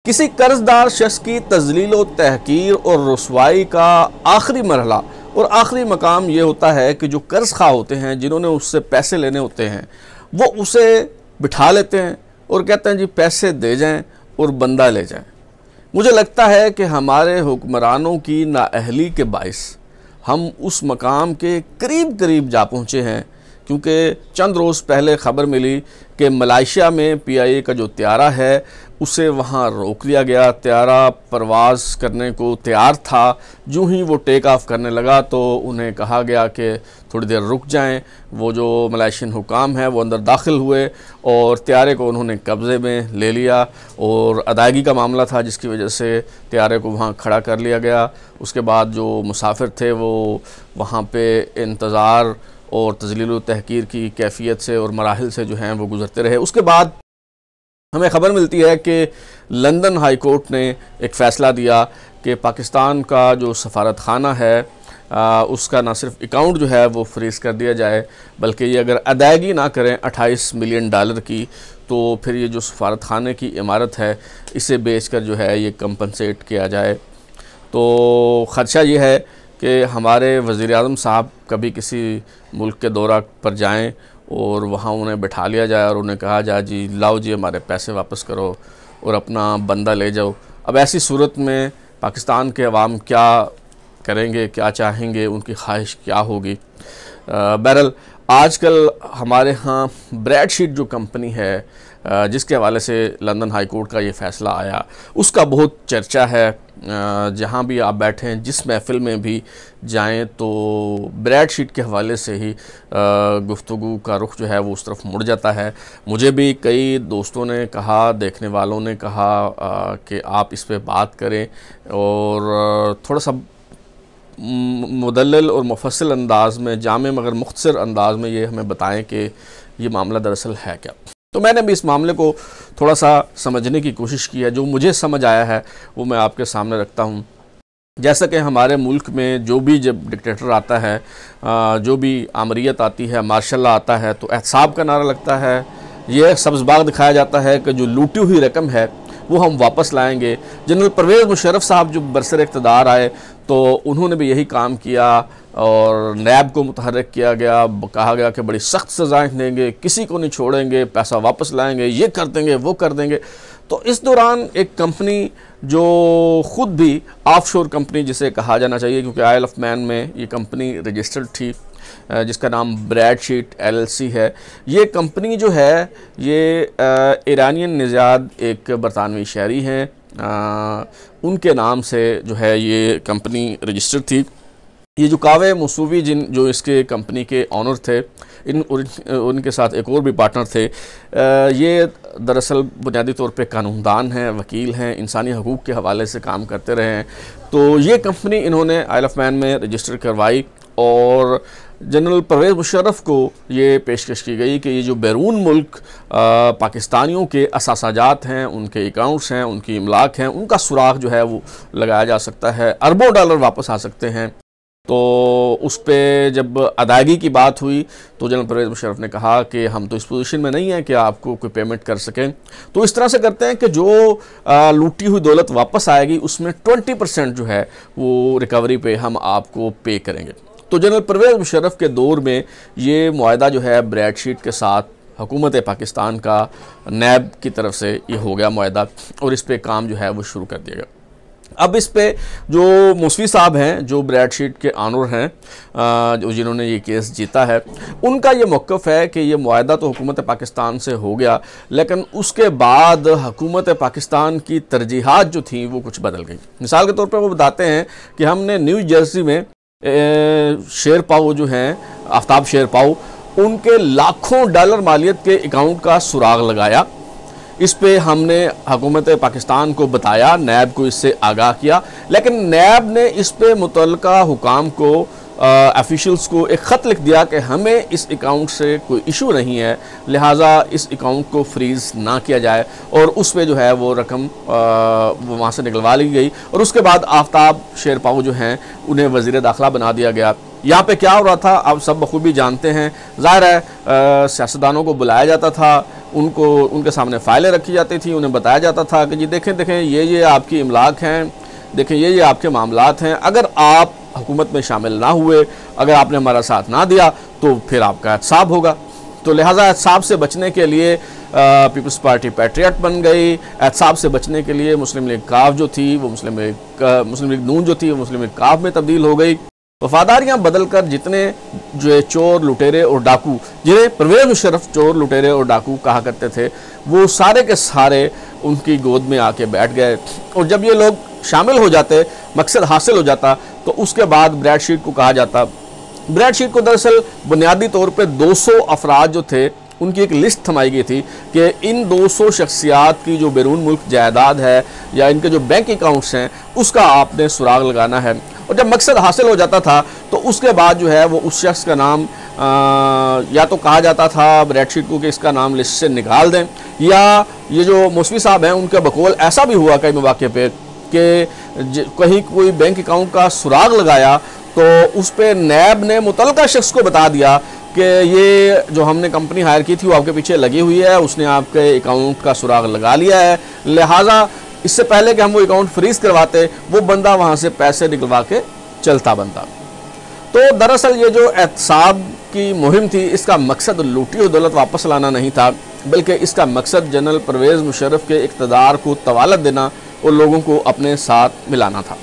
किसी कर्जदार शख्स की तजलील व तहकीर और रुसवाई का आखिरी मरहला और आखिरी मकाम ये होता है कि जो कर्ज खा होते हैं, जिन्होंने उससे पैसे लेने होते हैं, वो उसे बिठा लेते हैं और कहते हैं जी पैसे दे जाएं और बंदा ले जाएं। मुझे लगता है कि हमारे हुक्मरानों की नाअहली के बाइस हम उस मकाम के करीब करीब जा पहुँचे हैं, क्योंकि चंद रोज़ पहले ख़बर मिली कि मलेशिया में PIA का जो त्यारा है उसे वहाँ रोक लिया गया। त्यारा परवाज़ करने को तैयार था, जो ही वो टेक ऑफ करने लगा तो उन्हें कहा गया कि थोड़ी देर रुक जाएं। वो जो मलेशियन हुकाम है वो अंदर दाखिल हुए और त्यारे को उन्होंने कब्ज़े में ले लिया और अदायगी का मामला था, जिसकी वजह से त्यारे को वहाँ खड़ा कर लिया गया। उसके बाद जो मुसाफिर थे वो वहाँ पे इंतज़ार और तजलील व तहकीर की कैफियत से और मराहिल से जो हैं वो गुज़रते रहे। उसके बाद हमें ख़बर मिलती है कि लंदन हाई कोर्ट ने एक फ़ैसला दिया कि पाकिस्तान का जो सफारत खाना है उसका ना सिर्फ अकाउंट जो है वो फ्रीज़ कर दिया जाए, बल्कि ये अगर अदायगी ना करें $28 मिलियन की, तो फिर ये जो सफारत खाने की इमारत है इसे बेचकर जो है ये कंपनसेट किया जाए। तो ख़दशा ये है कि हमारे वज़ीर-ए-आज़म साहब कभी किसी मुल्क के दौरा पर जाएं और वहाँ उन्हें बिठा लिया जाए और उन्हें कहा जाए जी लाओ जी हमारे पैसे वापस करो और अपना बंदा ले जाओ। अब ऐसी सूरत में पाकिस्तान के अवाम क्या करेंगे, क्या चाहेंगे, उनकी ख्वाहिश क्या होगी। बहरहाल आजकल हमारे यहाँ ब्रेडशीट जो कंपनी है जिसके हवाले से लंदन हाई कोर्ट का ये फ़ैसला आया, उसका बहुत चर्चा है। जहाँ भी आप बैठें, जिस महफ़िल में भी जाएं, तो ब्रेडशीट के हवाले से ही गुफ्तगू का रुख जो है वो उस तरफ मुड़ जाता है। मुझे भी कई दोस्तों ने कहा, देखने वालों ने कहा कि आप इस पे बात करें और थोड़ा सा मुदल्लल और मुफस्सिल अंदाज़ में, जामे मगर मुख्तसर अंदाज़ में ये हमें बताएं कि ये मामला दरअसल है क्या। तो मैंने भी इस मामले को थोड़ा सा समझने की कोशिश की है। जो मुझे समझ आया है वो मैं आपके सामने रखता हूँ। जैसा कि हमारे मुल्क में जो भी जब डिक्टेटर आता है, जो भी आमरीत आती है, मार्शल लॉ आता है, तो एहतसाब का नारा लगता है, ये सब्ज़ बाग दिखाया जाता है कि जो लूटी हुई रकम है वो हम वापस लाएंगे। जनरल परवेज़ मुशर्रफ साहब जो बरसर इक़्तिदार आए तो उन्होंने भी यही काम किया और नैब को मुतहर्रिक किया गया, कहा गया कि बड़ी सख्त सज़ाएँ देंगे, किसी को नहीं छोड़ेंगे, पैसा वापस लाएंगे, ये कर देंगे, वो कर देंगे। तो इस दौरान एक कंपनी जो ख़ुद भी ऑफशोर कंपनी जिसे कहा जाना चाहिए, क्योंकि आइल ऑफ मैन में ये कंपनी रजिस्टर्ड थी, जिसका नाम ब्रेडशीट LLC है। ये कंपनी जो है ये ईरानियन निज़ाद एक बरतानवी शहरी हैं, उनके नाम से जो है ये कंपनी रजिस्टर्ड थी। ये जो कावे मसूवी जो इसके कंपनी के ऑनर थे, उनके साथ एक और भी पार्टनर थे। ये दरअसल बुनियादी तौर पे कानूनदान हैं, वकील हैं, इंसानी हकूक़ के हवाले से काम करते रहे हैं। तो ये कंपनी इन्होंने आइल ऑफ मैन में रजिस्टर करवाई और जनरल परवेज़ मुशर्रफ को ये पेशकश की गई कि ये जो बैरून मुल्क पाकिस्तानियों के असासाजात हैं, उनके अकाउंट्स हैं, उनकी इमलाक हैं, उनका सुराग जो है वो लगाया जा सकता है, अरबों डॉलर वापस आ सकते हैं। तो उस पर जब अदायगी की बात हुई तो जनरल परवेज़ मुशर्रफ ने कहा कि हम तो इस पोजीशन में नहीं हैं कि आपको कोई पेमेंट कर सकें, तो इस तरह से करते हैं कि जो लूटी हुई दौलत वापस आएगी उसमें 20% जो है वो रिकवरी पे हम आपको पे करेंगे। तो जनरल परवेज़ मुशर्रफ के दौर में ये मुआहदा जो है ब्रेडशीट के साथ हुकूमत पाकिस्तान का नैब की तरफ से ये हो गया मुआहदा और इस पर काम जो है वो शुरू कर दिया गया। अब इस पे जो मौसवी साहब हैं, जो ब्रेडशीट के ऑनर हैं, जिन्होंने ये केस जीता है, उनका ये मौक़िफ़ है कि ये मुआहदा तो हुकूमत पाकिस्तान से हो गया, लेकिन उसके बाद हुकूमत पाकिस्तान की तरजीहात जो थी वो कुछ बदल गई। मिसाल के तौर पर वो बताते हैं कि हमने न्यू जर्सी में शेर पाओ जो हैं, आफ्ताब शेर पाओ, उनके लाखों डॉलर मालियत के अकाउंट का सुराग लगाया। इस पे हमने हुकूमत पाकिस्तान को बताया, नैब को इससे आगाह किया, लेकिन नैब ने इस पे मुतल्लिका हुकाम को, ऑफिशियल्स को एक ख़त लिख दिया कि हमें इस अकाउंट से कोई इशू नहीं है, लिहाजा इस अकाउंट को फ्रीज़ ना किया जाए और उस पे जो है वो रकम वो वहाँ से निकलवा ली गई। और उसके बाद आफ्ताब शेर पाओ जो हैं उन्हें वज़ीर दाखिला बना दिया गया। यहाँ पे क्या हो रहा था आप सब बखूबी जानते हैं। ज़ाहिर है सियासतदानों को बुलाया जाता था, उनको उनके सामने फ़ाइलें रखी जाती थी, उन्हें बताया जाता था कि जी देखें देखें ये आपकी इमलाक हैं, देखें ये आपके मामलात हैं, अगर आप हुकूमत में शामिल ना हुए, अगर आपने हमारा साथ ना दिया तो फिर आपका एहतसाब होगा। तो लिहाजा एहतसाब से बचने के लिए पीपल्स पार्टी पैट्रियट बन गई। एहतसाब से बचने के लिए मुस्लिम लीग काफ जो थी वो मुस्लिम लीग नून जो थी वो मुस्लिम लीग काफ में तब्दील हो गई। वफादारियाँ बदल कर जितने जो चोर लुटेरे और डाकू, जिन्हें परवेज़ मुशर्रफ चोर लुटेरे और डाकू कहा करते थे, वो सारे के सारे उनकी गोद में आके बैठ गए। और जब ये लोग शामिल हो जाते, मकसद हासिल हो जाता, तो उसके बाद ब्रेडशीट को कहा जाता। ब्रेडशीट को दरअसल बुनियादी तौर पे 200 अफराद जो थे उनकी एक लिस्ट थमाई गई थी कि इन 200 शख्सियात की जो बैरून मुल्क जायदाद है या इनके जो बैंक अकाउंट्स हैं उसका आपने सुराग लगाना है। और जब मकसद हासिल हो जाता था तो उसके बाद जो है वो उस शख्स का नाम या तो कहा जाता था ब्रेडशीट को कि इसका नाम लिस्ट से निकाल दें, या ये जो मौसवी साहब हैं उनका बकौल ऐसा भी हुआ कई मौके पे कि कहीं कोई बैंक अकाउंट का सुराग लगाया तो उस पर नैब ने मुतल्लिका शख्स को बता दिया कि ये जो हमने कंपनी हायर की थी वो आपके पीछे लगी हुई है, उसने आपके अकाउंट का सुराग लगा लिया है, लिहाजा इससे पहले कि हम वो अकाउंट फ्रीज करवाते वो बंदा वहाँ से पैसे निकलवा के चलता बनता। तो दरअसल ये जो एहतसाब की मुहिम थी इसका मकसद लूटी हुई दौलत वापस लाना नहीं था, बल्कि इसका मकसद जनरल परवेज़ मुशर्रफ के इक़्तिदार को तवालत देना और लोगों को अपने साथ मिलाना था।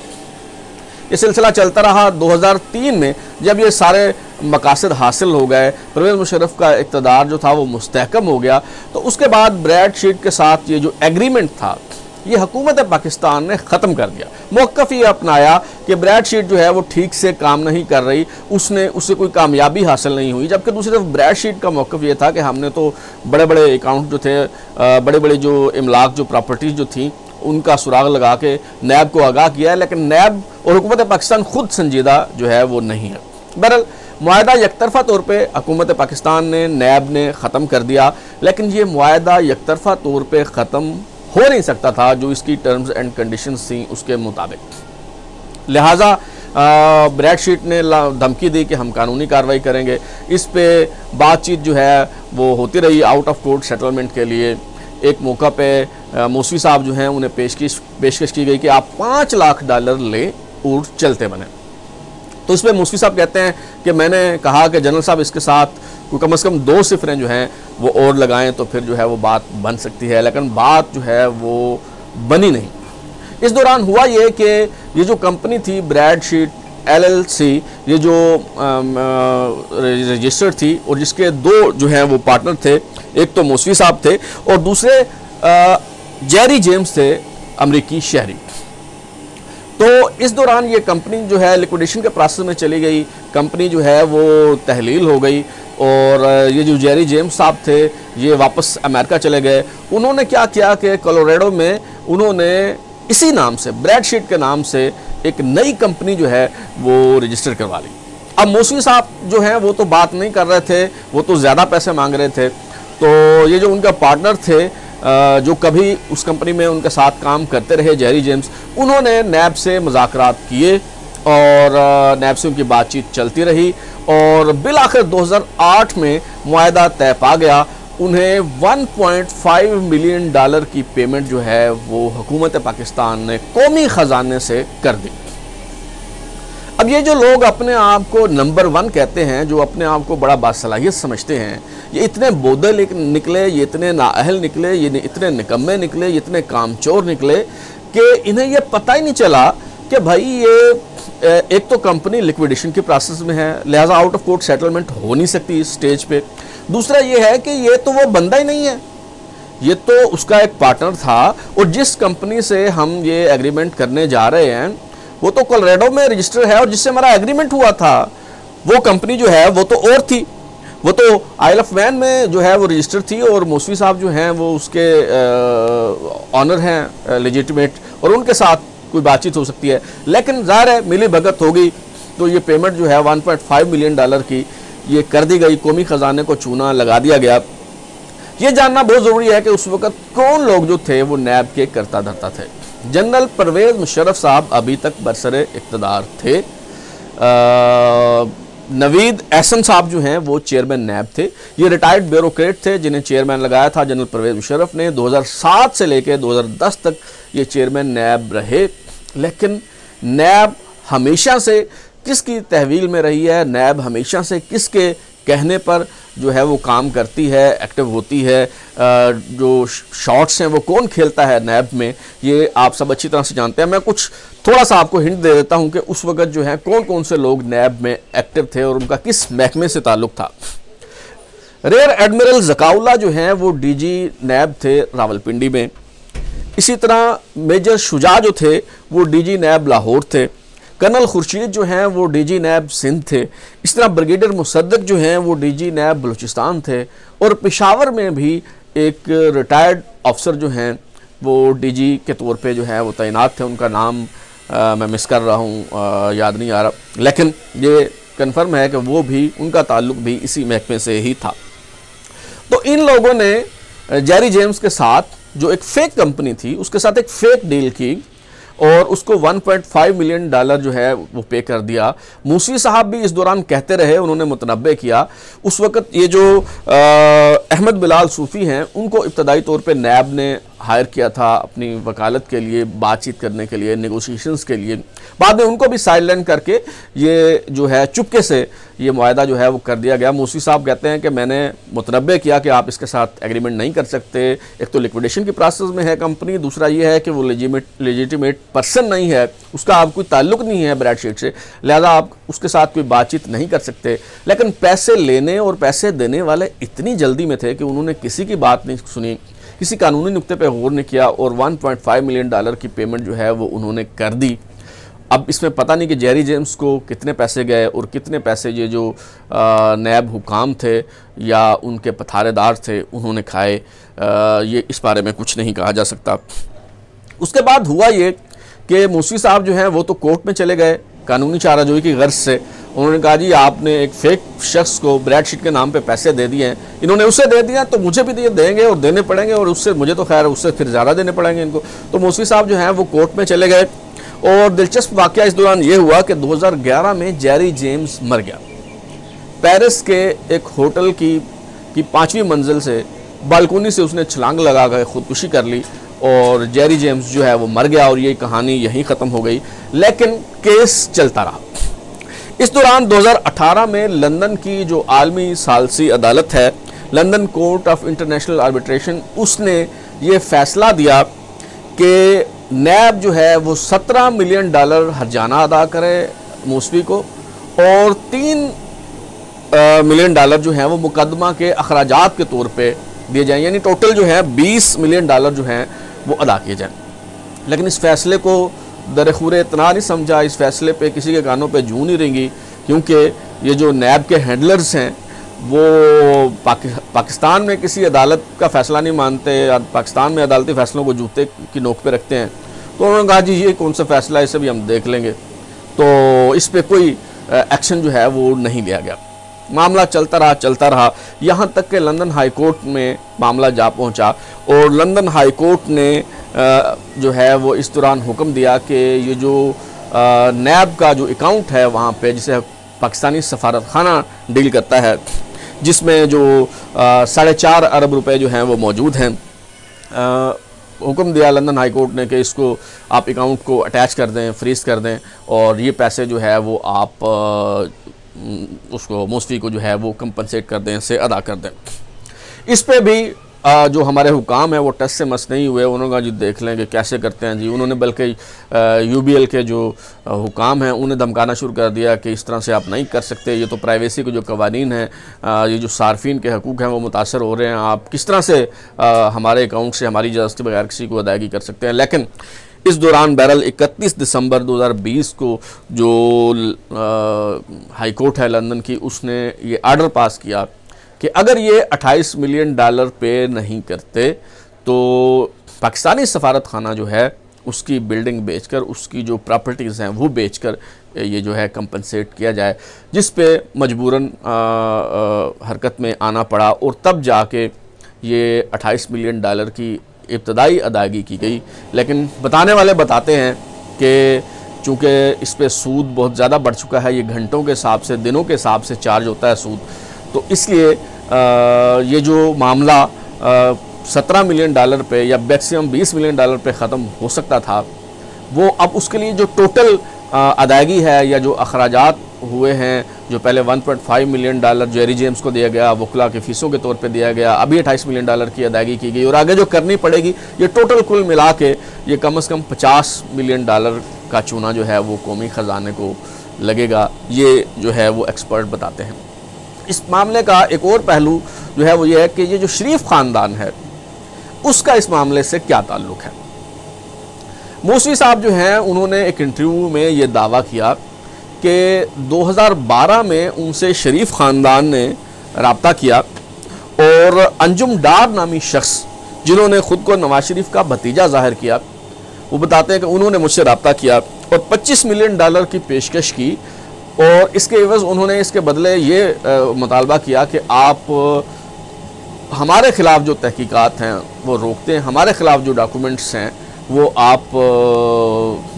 ये सिलसिला चलता रहा। 2003 में जब ये सारे मकासद हासिल हो गए, परवेज़ मुशर्रफ का इक़्तिदार जो था वो मुस्तहकम हो गया, तो उसके बाद ब्रेडशीट के साथ ये जो एग्रीमेंट था ये हुकूमत पाकिस्तान ने ख़त्म कर दिया। मौक़िफ़ ये अपनाया कि ब्रेडशीट जो है वो ठीक से काम नहीं कर रही, उससे कोई कामयाबी हासिल नहीं हुई। जबकि दूसरी तरफ ब्रेडशीट का मौक़िफ़ ये था कि हमने तो बड़े बड़े अकाउंट जो थे, बड़े बड़े जो इमलाक जो प्रॉपर्टीज़ जो थी उनका सुराग लगा के नैब को आगाह किया है, लेकिन नैब और हुकूमत पाकिस्तान खुद संजीदा जो है वो नहीं है। बहरहाल मुआहदा यकतरफ़ा तौर पे हुकूमत पाकिस्तान ने नैब ने ख़त्म कर दिया, लेकिन ये मुआहदा यकतरफ़ा तौर पे ख़त्म हो नहीं सकता था जो इसकी टर्म्स एंड कंडीशंस थी उसके मुताबिक। लिहाजा ब्रेडशीट ने धमकी दी कि हम कानूनी कार्रवाई करेंगे। इस पे बातचीत जो है वो होती रही आउट ऑफ कोर्ट सेटलमेंट के लिए। एक मौका पे मौसवी साहब जो हैं उन्हें पेशकश की गई कि आप $5 लाख लें और चलते बने। तो इसमें मौसवी साहब कहते हैं कि मैंने कहा कि जनरल साहब इसके साथ कोई कम से कम 2 सिफरें जो हैं वो और लगाएं तो फिर जो है वो बात बन सकती है, लेकिन बात जो है वो बनी नहीं। इस दौरान हुआ ये कि ये जो कंपनी थी ब्रेडशीट LLC, ये जो रजिस्टर्ड थी और जिसके 2 जो हैं वो पार्टनर थे, एक तो मौसवी साहब थे और दूसरे जेरी जेम्स थे अमरीकी शहरी। तो इस दौरान ये कंपनी जो है लिक्विडेशन के प्रोसेस में चली गई, कंपनी जो है वो तहलील हो गई और ये जो जेरी जेम्स साहब थे ये वापस अमेरिका चले गए। उन्होंने क्या किया कि कोलोराडो में उन्होंने इसी नाम से ब्रेडशीट के नाम से एक नई कंपनी जो है वो रजिस्टर करवा ली। अब मौसवी साहब जो हैं वो तो बात नहीं कर रहे थे, वो तो ज़्यादा पैसे मांग रहे थे। तो ये जो उनका पार्टनर थे जो कभी उस कंपनी में उनके साथ काम करते रहे जेरी जेम्स, उन्होंने नैब से मुज़ाकरात किए और नैब से उनकी बातचीत चलती रही और बिलाखिर 2008 में मुआहदा तय पा गया। उन्हें $1.5 मिलियन की पेमेंट जो है वो हुकूमत पाकिस्तान ने कौमी ख़जाने से कर दी। अब ये जो लोग अपने आप को नंबर 1 कहते हैं, जो अपने आप को बड़ा बासलाहियत समझते हैं, ये इतने बोदल निकले, ये इतने नाअहल निकले, ये इतने निकम्मे निकले, ये इतने कामचोर निकले कि इन्हें ये पता ही नहीं चला कि भाई ये एक तो कंपनी लिक्विडेशन के प्रोसेस में है, लिहाजा आउट ऑफ कोर्ट सेटलमेंट हो नहीं सकती इस स्टेज पे। दूसरा ये है कि ये तो वो बंदा ही नहीं है, ये तो उसका एक पार्टनर था और जिस कंपनी से हम ये एग्रीमेंट करने जा रहे हैं वो तो कोलोराडो में रजिस्टर है और जिससे हमारा एग्रीमेंट हुआ था वो कंपनी जो है वो तो और थी, वो तो आइल ऑफ मैन में जो है वो रजिस्टर थी और मौसवी साहब जो हैं वो उसके ऑनर हैं लेजिटिमेट और उनके साथ कोई बातचीत हो सकती है। लेकिन ज़ाहिर है मिली भगत होगी तो ये पेमेंट जो है $1.5 मिलियन की ये कर दी गई, कौमी ख़जाने को चूना लगा दिया गया। ये जानना बहुत ज़रूरी है कि उस वक़्त कौन लोग जो थे वो नैब के करता धरता थे। जनरल परवेज़ मुशर्रफ साहब अभी तक बरसरे इक़्तिदार थे। नवीद एहसन साहब जो हैं वो चेयरमैन नैब थे। ये रिटायर्ड ब्यूरोक्रेट थे जिन्हें चेयरमैन लगाया था जनरल परवेज मुशर्रफ ने। 2007 से लेकर 2010 तक ये चेयरमैन नैब रहे। लेकिन नैब हमेशा से किसकी तहवील में रही है, नैब हमेशा से किसके कहने पर जो है वो काम करती है, एक्टिव होती है, जो शॉट्स हैं वो कौन खेलता है नैब में, ये आप सब अच्छी तरह से जानते हैं। मैं कुछ थोड़ा सा आपको हिंट दे देता हूं कि उस वक्त जो है कौन कौन से लोग नैब में एक्टिव थे और उनका किस महकमे से ताल्लुक़ था। रेयर एडमिरल ज़काउल्लाह जो हैं वो डीजी नैब थे रावलपिंडी में। इसी तरह मेजर शुजा जो थे वो डीजी नैब लाहौर थे। कर्नल खुर्शीद जो हैं वो डीजी नैब सिंध थे। इस तरह ब्रिगेडियर मुसद्दक जो हैं वो डीजी नैब बलूचिस्तान थे। और पेशावर में भी एक रिटायर्ड अफसर जो हैं वो डीजी के तौर पे जो है वो तैनात थे। उनका नाम मैं मिस कर रहा हूँ, याद नहीं आ रहा, लेकिन ये कन्फर्म है कि वो भी, उनका ताल्लुक भी इसी महकमे से ही था। तो इन लोगों ने जेरी जेम्स के साथ जो एक फेक कंपनी थी उसके साथ एक फेक डील की और उसको 1.5 मिलियन डॉलर जो है वो पे कर दिया। मूसी साहब भी इस दौरान कहते रहे, उन्होंने मुतनब्बे किया। उस वक़्त ये जो अहमद बिलाल सूफ़ी हैं उनको इब्तदाई तौर पे नैब ने हायर किया था अपनी वकालत के लिए, बातचीत करने के लिए, नेगोशिएशंस के लिए। बाद में उनको भी साइलेंट करके ये जो है चुपके से ये मुआहदा जो है वो कर दिया गया। मूसी साहब कहते हैं कि मैंने मुतनब्बे किया कि आप इसके साथ एग्रीमेंट नहीं कर सकते। एक तो लिक्विडेशन की प्रोसेस में है कंपनी, दूसरा ये है कि वो लेजिटिमेट पर्सन नहीं है, उसका आप कोई ताल्लुक नहीं है ब्रैडशीट से, लिहाजा आप उसके साथ कोई बातचीत नहीं कर सकते। लेकिन पैसे लेने और पैसे देने वाले इतनी जल्दी में थे कि उन्होंने किसी की बात नहीं सुनी, किसी कानूनी नुक्ते पे गौर नहीं किया और 1.5 मिलियन डॉलर की पेमेंट जो है वो उन्होंने कर दी। अब इसमें पता नहीं कि जेरी जेम्स को कितने पैसे गए और कितने पैसे ये जो नैब हुकाम थे या उनके पथारेदार थे उन्होंने खाए, ये इस बारे में कुछ नहीं कहा जा सकता। उसके बाद हुआ ये कि मूसी साहब जो हैं वो तो कोर्ट में चले गए कानूनी चाराजोई की गर्ज से। उन्होंने कहा जी आपने एक फेक शख्स को ब्रैडशीट के नाम पे पैसे दे दिए हैं, इन्होंने उसे दे दिया तो मुझे भी देंगे और देने पड़ेंगे, और उससे मुझे तो खैर उससे फिर ज़्यादा देने पड़ेंगे इनको। तो मूसी साहब जो हैं वो कोर्ट में चले गए। और दिलचस्प वाक़या इस दौरान ये हुआ कि 2011 में जेरी जेम्स मर गया। पेरिस के एक होटल की 5वीं मंजिल से बालकोनी से उसने छलांग लगा कर खुदकुशी कर ली और जेरी जेम्स जो है वो मर गया और ये कहानी यहीं ख़त्म हो गई। लेकिन केस चलता रहा। इस दौरान 2018 में लंदन की जो आलमी सालसी अदालत है, London court of international arbitration, उसने ये फैसला दिया कि नैब जो है वो 17 मिलियन डॉलर हर्जाना अदा करे मूसवी को और 3 मिलियन डॉलर जो है वो मुकदमा के अखराजात के तौर पे दिए जाएं, यानी टोटल जो है 20 मिलियन डॉलर जो हैं वो अदा किए जाएं। लेकिन इस फैसले को दरखूर इतना नहीं समझा, इस फैसले पे किसी के कानों पे जूं नहीं रेंगी, क्योंकि ये जो नैब के हैंडलर्स हैं वो पाकिस्तान में किसी अदालत का फ़ैसला नहीं मानते, पाकिस्तान में अदालती फ़ैसलों को जूते की नोक पे रखते हैं। तो उन्होंने कहा जी ये कौन सा फ़ैसला है, इसे भी हम देख लेंगे। तो इस पर कोई एक्शन जो है वो नहीं लिया गया। मामला चलता रहा यहाँ तक कि लंदन हाई कोर्ट में मामला जा पहुँचा और लंदन हाई कोर्ट ने जो है वो इस दौरान हुक्म दिया कि ये जो नैब का जो अकाउंट है वहाँ पे, जिसे पाकिस्तानी सफारत खाना डील करता है, जिसमें जो 4.5 अरब रुपए जो हैं वो मौजूद हैं, हुक्म दिया लंदन हाई कोर्ट ने कि इसको आप अकाउंट को अटैच कर दें, फ्रीज़ कर दें और ये पैसे जो है वो आप उसको मूसवी को जो है वो कंपनसेट कर दें, से अदा कर दें। इस पे भी जो हमारे हुकाम है वो टस से मस नहीं हुए। उन्होंने कहा जी देख लेंगे कैसे करते हैं जी। उन्होंने बल्कि यूबीएल के जो हुकाम हैं उन्हें धमकाना शुरू कर दिया कि इस तरह से आप नहीं कर सकते, ये तो प्राइवेसी के जो कवानीन हैं, ये जो सार्फिन के हकूक़ हैं वो मुतासर हो रहे हैं, आप किस तरह से हमारे अकाउंट से हमारी इजाज़त के बगैर किसी को अदायगी कर सकते हैं। लेकिन इस दौरान बहरहाल 31 दिसंबर 2020 को जो हाई कोर्ट है लंदन की, उसने ये आर्डर पास किया कि अगर ये 28 मिलियन डॉलर पे नहीं करते तो पाकिस्तानी सफारत खाना जो है उसकी बिल्डिंग बेचकर, उसकी जो प्रॉपर्टीज़ हैं वो बेचकर ये जो है कंपनसेट किया जाए, जिस पे मजबूरन हरकत में आना पड़ा और तब जाके ये 28 मिलियन डॉलर की इब्तदाई अदायगी की गई। लेकिन बताने वाले बताते हैं कि चूँकि इस पर सूद बहुत ज़्यादा बढ़ चुका है, ये घंटों के हिसाब से, दिनों के हिसाब से चार्ज होता है सूद, तो इसलिए ये जो मामला 17 मिलियन डॉलर पे या मैक्सिमम 20 मिलियन डॉलर पे ख़त्म हो सकता था, वो अब उसके लिए जो टोटल अदायगी है या जो अखराजात हुए हैं, जो पहले 1.5 मिलियन डॉलर जेरी जेम्स को दिया गया, वकला की फ़ीसों के तौर पे दिया गया, अभी 28 मिलियन डॉलर की अदायगी की गई और आगे जो करनी पड़ेगी, ये टोटल कुल मिला के ये कम से कम 50 मिलियन डॉलर का चूना जो है वो कौमी ख़जाने को लगेगा, ये जो है वो एक्सपर्ट बताते हैं। इस मामले का एक और पहलू जो है वो ये है कि ये जो शरीफ ख़ानदान है उसका इस मामले से क्या ताल्लुक़ है। मौसवी साहब जो हैं उन्होंने एक इंटरव्यू में ये दावा किया कि 2012 में उनसे शरीफ ख़ानदान ने रब्ता किया और अंजुम डार नामी शख्स जिन्होंने ख़ुद को नवाज शरीफ का भतीजा ज़ाहिर किया, वो बताते हैं कि उन्होंने मुझसे रब्ता किया और 25 मिलियन डॉलर की पेशकश की और इसके एवज़ उन्होंने इसके बदले ये मुतालबा किया कि आप हमारे ख़िलाफ़ जो तहकीकात हैं वो रोकते हैं, हमारे ख़िलाफ़ जो डॉक्यूमेंट्स हैं वो आप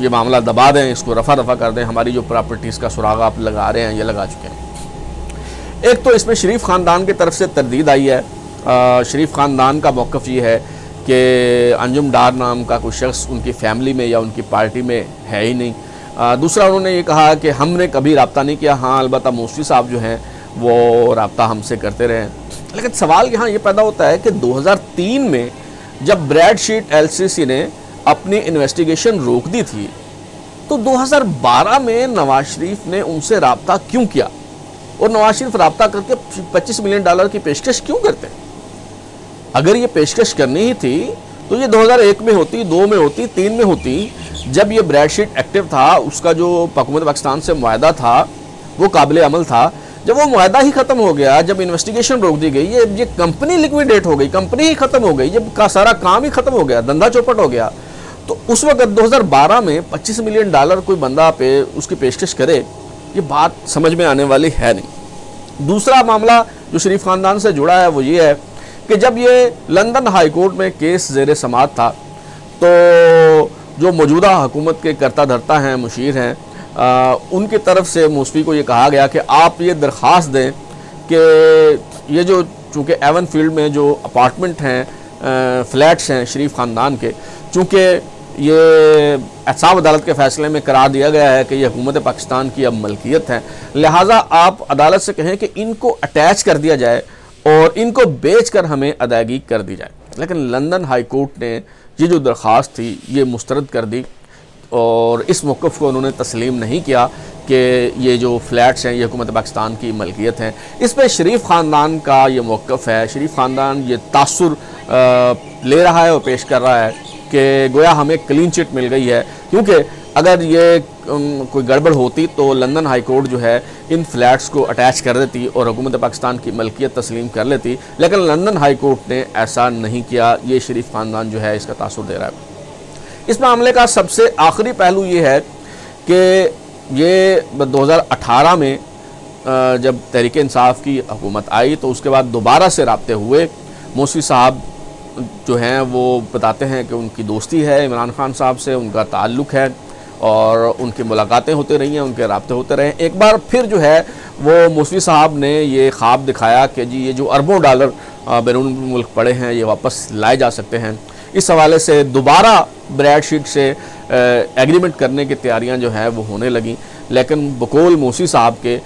ये मामला दबा दें, इसको रफ़ा दफ़ा कर दें, हमारी जो प्रॉपर्टीज़ का सुराग आप लगा रहे हैं ये लगा चुके हैं। एक तो इसमें शरीफ ख़ानदान की तरफ से तरदीद आई है। शरीफ ख़ानदान का मौक़िफ़ ये है कि अंजुम डार नाम का कोई शख्स उनकी फ़ैमिली में या उनकी पार्टी में है ही नहीं। दूसरा उन्होंने ये कहा कि हमने कभी रब्ता नहीं किया, हाँ अलबत्ता मौसवी साहब जो हैं वो रब्ता हमसे करते रहे। लेकिन सवाल यहाँ ये पैदा होता है कि 2003 में जब ब्रैडशीट LCC ने अपनी इन्वेस्टिगेशन रोक दी थी तो 2012 में नवाज शरीफ ने उनसे रब्ता क्यों किया और नवाज शरीफ रब्ता करके 25 मिलियन डॉलर की पेशकश क्यों करते? अगर ये पेशकश करनी ही थी तो ये 2001 में होती, 2 में होती, 3 में होती, जब ये ब्रैडशीट एक्टिव था, उसका जो हुकूमत पाकिस्तान से मुआहदा था वो काबिल अमल था। जब वो मुआहदा ही ख़त्म हो गया, जब इन्वेस्टिगेशन रोक दी गई, ये कंपनी लिक्विडेट हो गई, कंपनी ही ख़त्म हो गई, जब का सारा काम ही ख़त्म हो गया, धंधा चौपट हो गया, तो उस वक्त 2012 में 25 मिलियन डॉलर कोई बंदा पे उसकी पेशकश करे, ये बात समझ में आने वाली है नहीं। दूसरा मामला जो शरीफ ख़ानदान से जुड़ा है वो ये है कि जब ये लंदन हाई कोर्ट में केस ज़ेर समाअत था तो जो मौजूदा हुकूमत के करता धरता हैं, मुशीर हैं, उनकी तरफ से मौसवी को ये कहा गया कि आप ये दरख्वास्त दें कि ये जो चूँकि एवन फील्ड में जो अपार्टमेंट हैं, फ्लैट्स हैं शरीफ ख़ानदान के, चूँकि ये एहसाब अदालत के फ़ैसले में करार दिया गया है कि ये हुकूमत पाकिस्तान की अब मलकियत है, लिहाजा आप अदालत से कहें कि इनको अटैच कर दिया जाए और इनको बेच कर हमें अदायगी कर दी जाए। लेकिन लंदन हाई कोर्ट ने ये जो दरख्वास्त थी ये मुस्तरद कर दी और इस मौक़िफ़ को उन्होंने तस्लीम नहीं किया कि ये जो फ्लैट्स हैं ये हुकूमत पाकिस्तान की मलकियत हैं। इस पर शरीफ ख़ानदान का ये मौक़िफ़ है, शरीफ ख़ानदान ये तासुर ले रहा है और पेश कर रहा है कि गोया हमें क्लीन चिट मिल गई है, क्योंकि अगर ये कोई गड़बड़ होती तो लंदन हाई कोर्ट जो है इन फ्लैट्स को अटैच कर देती और हुकूमत पाकिस्तान की मलकियत तस्लीम कर लेती, लेकिन लंदन हाई कोर्ट ने ऐसा नहीं किया। ये शरीफ ख़ानदान जो है इसका तासुर दे रहा है। इस मामले का सबसे आखिरी पहलू ये है कि ये 2018 में जब तहरीक इंसाफ की हुकूमत आई तो उसके बाद दोबारा से राब्ते हुए। मौसवी साहब जो हैं वो बताते हैं कि उनकी दोस्ती है इमरान खान साहब से, उनका ताल्लुक़ है और उनकी मुलाकातें होती रही हैं, उनके राब्ते होते रहे। एक बार फिर जो है वो मौसवी साहब ने ये ख्वाब दिखाया कि जी ये जो अरबों डॉलर बैरून मुल्क पड़े हैं ये वापस लाए जा सकते हैं। इस हवाले से दोबारा ब्रैडशीट से एग्रीमेंट करने की तैयारियां जो है वो होने लगी, लेकिन बकौल मौसवी साहब के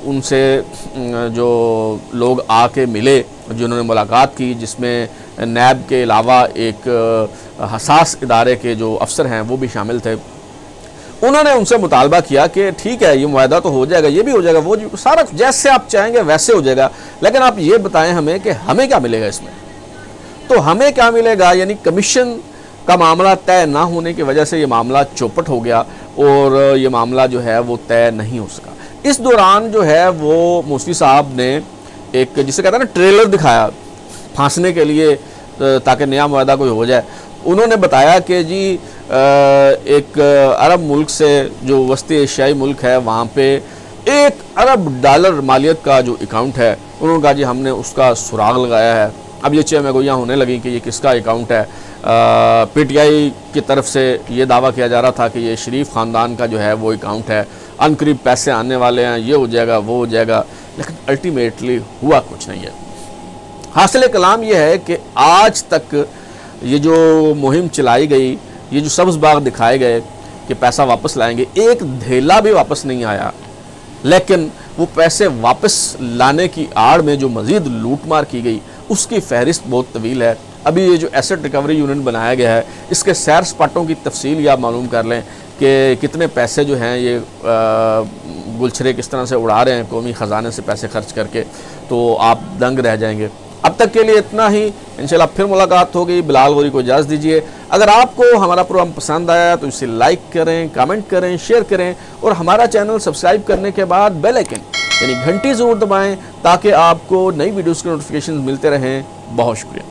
उनसे जो लोग आके मिले, जिन्होंने मुलाकात की, जिसमें नैब के अलावा एक हसास इदारे के जो अफसर हैं वो भी शामिल थे, उन्होंने उनसे मुतालबा किया कि ठीक है ये मुआहदा तो हो जाएगा, ये भी हो जाएगा, वो सारा जैसे आप चाहेंगे वैसे हो जाएगा, लेकिन आप ये बताएं हमें कि हमें क्या मिलेगा इसमें। तो हमें क्या मिलेगा, यानी कमीशन का मामला तय ना होने की वजह से ये मामला चौपट हो गया और ये मामला जो है वो तय नहीं हो सका। इस दौरान जो है वो मौसवी साहब ने एक जिसे कहते हैं ना ट्रेलर दिखाया फांसने के लिए ताकि नया मुआहदा कोई हो जाए। उन्होंने बताया कि जी एक अरब मुल्क से जो वस्ती एशियाई मुल्क है वहाँ पे $1 अरब मालियत का जो अकाउंट है, उन्होंने कहा जी हमने उसका सुराग लगाया है अब ये चहमगोइयाँ होने लगी कि ये किसका अकाउंट है। PTI की तरफ से ये दावा किया जा रहा था कि ये शरीफ ख़ानदान का जो है वो अकाउंट है, अनकरीब पैसे आने वाले हैं, ये हो जाएगा वो हो जाएगा, लेकिन अल्टीमेटली हुआ कुछ नहीं है। हासिल कलाम ये है कि आज तक ये जो मुहिम चलाई गई, ये जो सब्ज़ बाग दिखाए गए कि पैसा वापस लाएंगे, एक धेला भी वापस नहीं आया। लेकिन वो पैसे वापस लाने की आड़ में जो मज़ीद लूटमार की गई उसकी फहरिस्त बहुत तवील है। अभी ये जो एसेट रिकवरी यूनिट बनाया गया है, इसके सैर सपाटों की तफसील या मालूम कर लें कि कितने पैसे जो हैं ये गुलछरे किस तरह से उड़ा रहे हैं कौमी ख़जाने से पैसे खर्च करके, तो आप दंग रह जाएंगे। अब तक के लिए इतना ही, इंशाल्लाह फिर मुलाकात होगी। बिलाल गौरी को इजाज़त दीजिए। अगर आपको हमारा प्रोग्राम पसंद आया तो इसे लाइक करें, कमेंट करें, शेयर करें और हमारा चैनल सब्सक्राइब करने के बाद बेल आइकन यानी घंटी ज़रूर दबाएं ताकि आपको नई वीडियोज़ के नोटिफिकेशन मिलते रहें। बहुत शुक्रिया।